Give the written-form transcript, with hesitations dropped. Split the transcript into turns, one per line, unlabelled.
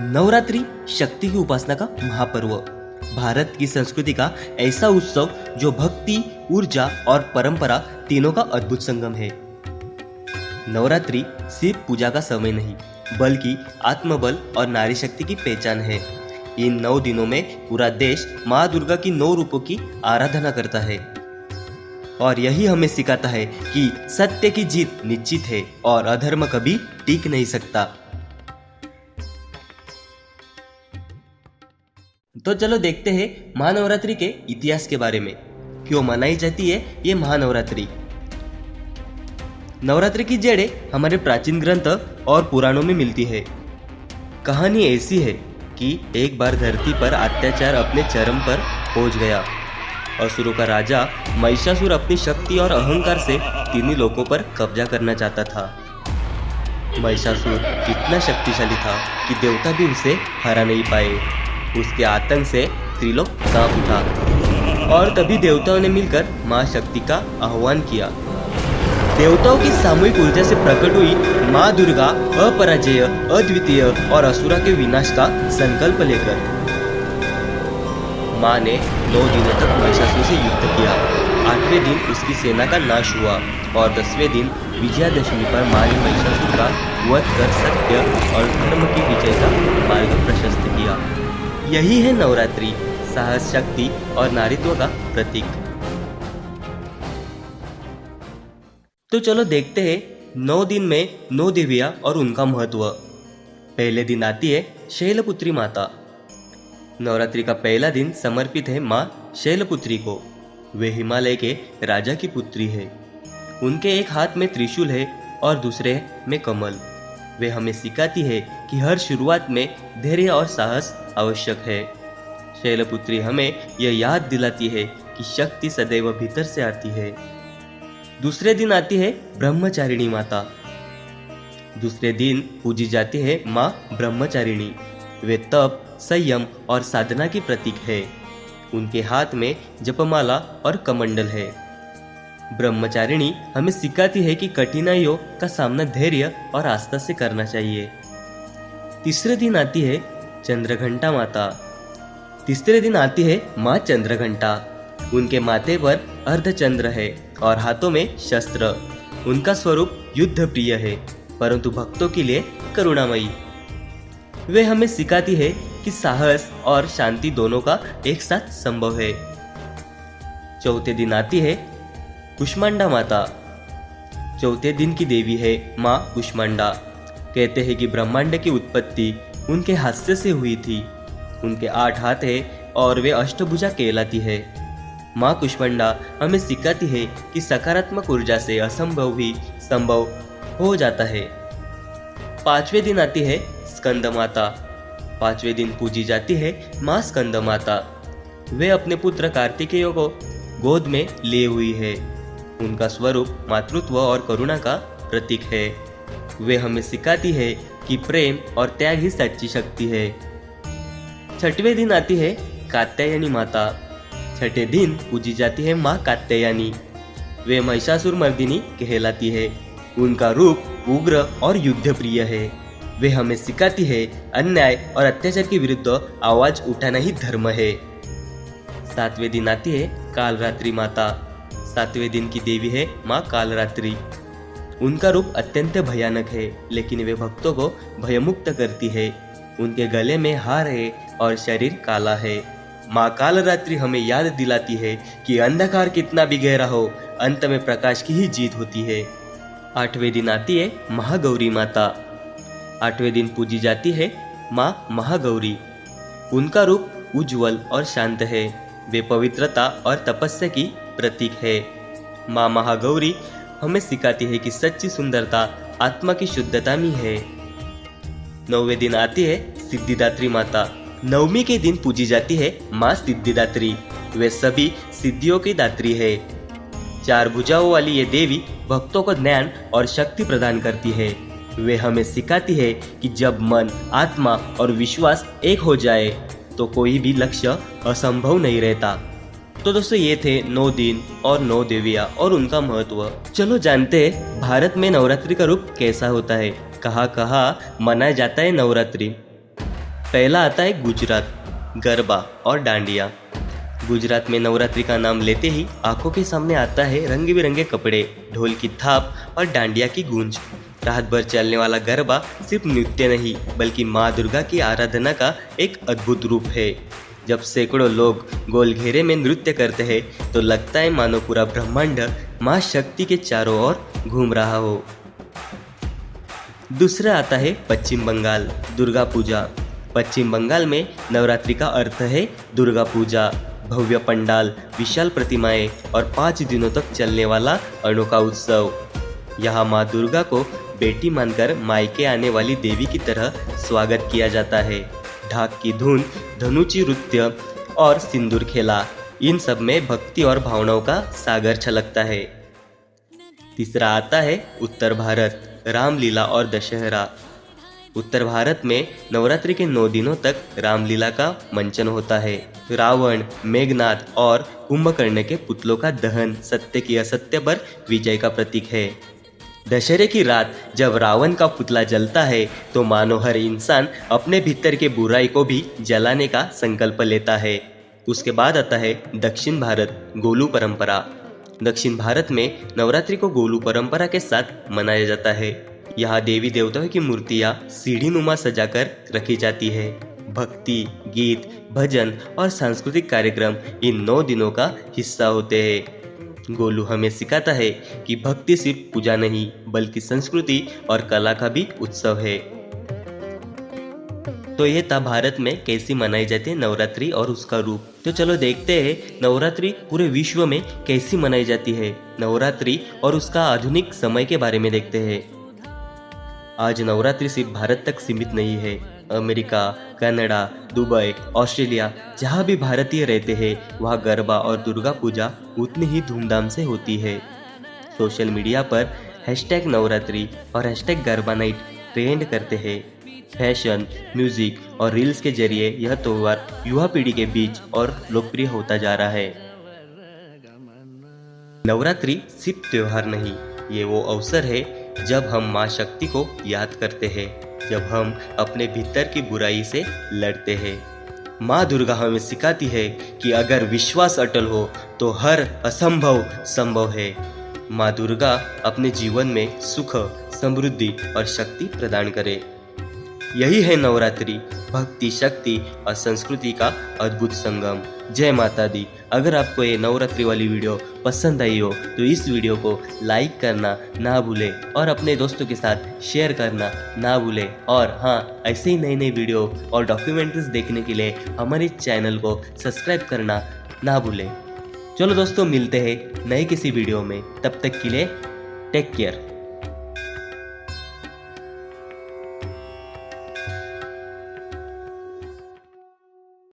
नवरात्रि शक्ति की उपासना का महापर्व, भारत की संस्कृति का ऐसा उत्सव जो भक्ति, ऊर्जा और परंपरा तीनों का अद्भुत संगम है। नवरात्रि सिर्फ पूजा का समय नहीं, बल्कि आत्मबल और नारी शक्ति की पहचान है। इन 9 दिनों में पूरा देश माँ दुर्गा की 9 रूपों की आराधना करता है और यही हमें सिखाता है कि सत्य की जीत निश्चित है और अधर्म कभी टिक नहीं सकता। तो चलो देखते हैं महानवरात्रि के इतिहास के बारे में। क्यों मनाई जाती है ये महानवरात्रि? नवरात्रि की जड़ें हमारे प्राचीन ग्रंथ और पुराणों में मिलती है। कहानी ऐसी है कि एक बार धरती पर अत्याचार अपने चरम पर पहुंच गया। असुरों का राजा महिषासुर अपनी शक्ति और अहंकार से तीनों लोकों पर कब्जा करना चाहता था। महिषासुर इतना शक्तिशाली था कि देवता भी उसे हरा नहीं पाए। उसके आतंक से त्रिलोक कांप उठा और तभी देवताओं ने मिलकर मां शक्ति का आह्वान किया। देवताओं की सामूहिक ऊर्जा से प्रकट हुई मां दुर्गा अपराजेय, अद्वितीय और असुरा के विनाश का संकल्प लेकर मां ने 9 दिनों तक महिषासुर से युद्ध किया। 8वें दिन उसकी सेना का नाश हुआ और 10वें दिन विजयादशमी पर मां ने महिषासुर का वध कर सत्य और धर्म की विजय का मार्ग प्रशस्त किया। यही है नवरात्रि, साहस, शक्ति और नारीत्व का प्रतीक। तो चलो देखते हैं 9 दिन में 9 देवियां और उनका महत्व। पहले दिन आती है शैलपुत्री माता। नवरात्रि का पहला दिन समर्पित है माँ शैलपुत्री को। वे हिमालय के राजा की पुत्री है। उनके एक हाथ में त्रिशूल है और दूसरे में कमल। वे हमें सिखाती है कि हर शुरुआत में धैर्य और साहस आवश्यक है। शैलपुत्री हमें यह याद दिलाती है कि शक्ति सदैव भीतर से आती है। दूसरे दिन आती है ब्रह्मचारिणी माता। दूसरे दिन पूजी जाती है माँ ब्रह्मचारिणी। वे तप, संयम और साधना की प्रतीक है। उनके हाथ में जपमाला और कमंडल है। ब्रह्मचारिणी हमें सिखाती है कि कठिनाइयों का सामना धैर्य और आस्था से करना चाहिए। तीसरे दिन आती है चंद्रघंटा माता। तीसरे दिन आती है माँ चंद्रघंटा। उनके माथे पर अर्धचंद्र है और हाथों में शस्त्र। उनका स्वरूप युद्ध प्रिय है, परंतु भक्तों के लिए करुणामयी। वे हमें सिखाती है कि साहस और शांति दोनों का एक साथ संभव है। चौथे दिन आती है कुष्मांडा माता। चौथे दिन की देवी है माँ कुष्मांडा। कहते हैं कि ब्रह्मांड की उत्पत्ति उनके हास्य से हुई थी। उनके 8 हाथ है और वे अष्टभुजा कहलाती है। माँ कुष्मांडा हमें सिखाती है कि सकारात्मक ऊर्जा से असंभव भी संभव हो जाता है। 5वें दिन आती है स्कंद माता। 5वें दिन पूजी जाती है माँ स्कंद माता। वे अपने पुत्र कार्तिकेय को गोद में लिए हुई है। उनका स्वरूप मातृत्व और करुणा का प्रतीक है। वे हमें सिखाती है कि प्रेम और त्याग ही सच्ची शक्ति है। 6वें दिन आती है कात्यायनी माता। 6ठे दिन पूजी जाती है माँ कात्यायनी। वे महिषासुर मर्दिनी कहलाती है। उनका रूप उग्र और युद्ध प्रिय है। वे हमें सिखाती है अन्याय और अत्याचार के विरुद्ध आवाज उठाना ही धर्म है। 7वें दिन आती है कालरात्रि माता। 7वें दिन की देवी है माँ कालरात्रि। उनका रूप अत्यंत भयानक है, लेकिन वे भक्तों को भयमुक्त करती है। उनके गले में हार है और शरीर काला है। माँ कालरात्रि हमें याद दिलाती है कि अंधकार कितना भी गहरा हो, अंत में प्रकाश की ही जीत होती है। 8वें दिन आती है महागौरी माता। 8वें दिन पूजी जाती है माँ महागौरी। उनका रूप उज्जवल और शांत है। वे पवित्रता और तपस्या की प्रतीक है। माँ महागौरी हमें सिखाती है कि सच्ची सुंदरता आत्मा की शुद्धता में है। 9वें दिन आती है सिद्धिदात्री माता। 9वीं के दिन पूजी जाती है माँ सिद्धिदात्री। वे सभी सिद्धियों की दात्री है। 4 भुजाओं वाली ये देवी भक्तों को ज्ञान और शक्ति प्रदान करती है। वे हमें सिखाती है कि जब मन, आत्मा और विश्वास एक हो जाए तो कोई भी लक्ष्य असंभव नहीं रहता। तो दोस्तों ये थे 9 दिन और 9 देवियां और उनका महत्व। चलो जानते हैं भारत में नवरात्रि का रूप कैसा होता है, कहाँ कहाँ मनाया जाता है नवरात्रि। पहला आता है गुजरात, गरबा और डांडिया। गुजरात में नवरात्रि का नाम लेते ही आंखों के सामने आता है रंग बिरंगे कपड़े, ढोल की थाप और डांडिया की गूंज। रात भर चलने वाला गरबा सिर्फ नृत्य नहीं बल्कि माँ दुर्गा की आराधना का एक अद्भुत रूप है। जब सैकड़ों लोग गोल घेरे में नृत्य करते हैं तो लगता है मानो पूरा ब्रह्मांड माँ शक्ति के चारों ओर घूम रहा हो। दूसरा आता है पश्चिम बंगाल, दुर्गा पूजा। पश्चिम बंगाल में नवरात्रि का अर्थ है दुर्गा पूजा। भव्य पंडाल, विशाल प्रतिमाएं और 5 दिनों तक चलने वाला अनोखा उत्सव। यहाँ माँ दुर्गा को बेटी मानकर मायके आने वाली देवी की तरह स्वागत किया जाता है। ढाक की धुन, धनुची नृत्य और सिंदूर खेला, इन सब में भक्ति और भावनाओं का सागर छलकता है। तीसरा आता है उत्तर भारत, रामलीला और दशहरा। उत्तर भारत में नवरात्रि के 9 दिनों तक रामलीला का मंचन होता है। रावण, मेघनाद और कुंभकर्ण के पुतलों का दहन सत्य की असत्य पर विजय का प्रतीक है। दशहरे की रात जब रावण का पुतला जलता है तो मानो हर इंसान अपने भीतर के बुराई को भी जलाने का संकल्प लेता है। उसके बाद आता है दक्षिण भारत, गोलू परंपरा। दक्षिण भारत में नवरात्रि को गोलू परंपरा के साथ मनाया जाता है। यहाँ देवी देवताओं की मूर्तियाँ सीढ़ी नुमा सजाकर रखी जाती है। भक्ति, गीत, भजन और सांस्कृतिक कार्यक्रम इन 9 दिनों का हिस्सा होते हैं। गोलू हमें सिखाता है कि भक्ति सिर्फ पूजा नहीं बल्कि संस्कृति और कला का भी उत्सव है। तो ये था भारत में कैसी मनाई जाती है नवरात्रि और उसका रूप। तो चलो देखते हैं नवरात्रि पूरे विश्व में कैसी मनाई जाती है। नवरात्रि और उसका आधुनिक समय के बारे में देखते हैं। आज नवरात्रि सिर्फ भारत तक सीमित नहीं है। अमेरिका, कनाडा, दुबई, ऑस्ट्रेलिया, जहाँ भी भारतीय रहते हैं वहाँ गरबा और दुर्गा पूजा उतनी ही धूमधाम से होती है। सोशल मीडिया पर #नवरात्रि और #गरबा नाइट ट्रेंड करते हैं। फैशन, म्यूजिक और रील्स के जरिए यह त्योहार युवा पीढ़ी के बीच और लोकप्रिय होता जा रहा है। नवरात्रि सिर्फ त्योहार नहीं, ये वो अवसर है जब हम माँ शक्ति को याद करते हैं, जब हम अपने भीतर की बुराई से लड़ते हैं। माँ दुर्गा हमें सिखाती है कि अगर विश्वास अटल हो तो हर असंभव संभव है। माँ दुर्गा अपने जीवन में सुख, समृद्धि और शक्ति प्रदान करे। यही है नवरात्रि, भक्ति, शक्ति और संस्कृति का अद्भुत संगम। जय माता दी। अगर आपको ये नवरात्रि वाली वीडियो पसंद आई हो तो इस वीडियो को लाइक करना ना भूलें और अपने दोस्तों के साथ शेयर करना ना भूलें। और हाँ, ऐसे ही नई नई वीडियो और डॉक्यूमेंट्रीज देखने के लिए हमारे चैनल को सब्सक्राइब करना ना भूलें। चलो दोस्तों, मिलते हैं नए किसी वीडियो में। तब तक के लिए टेक केयर।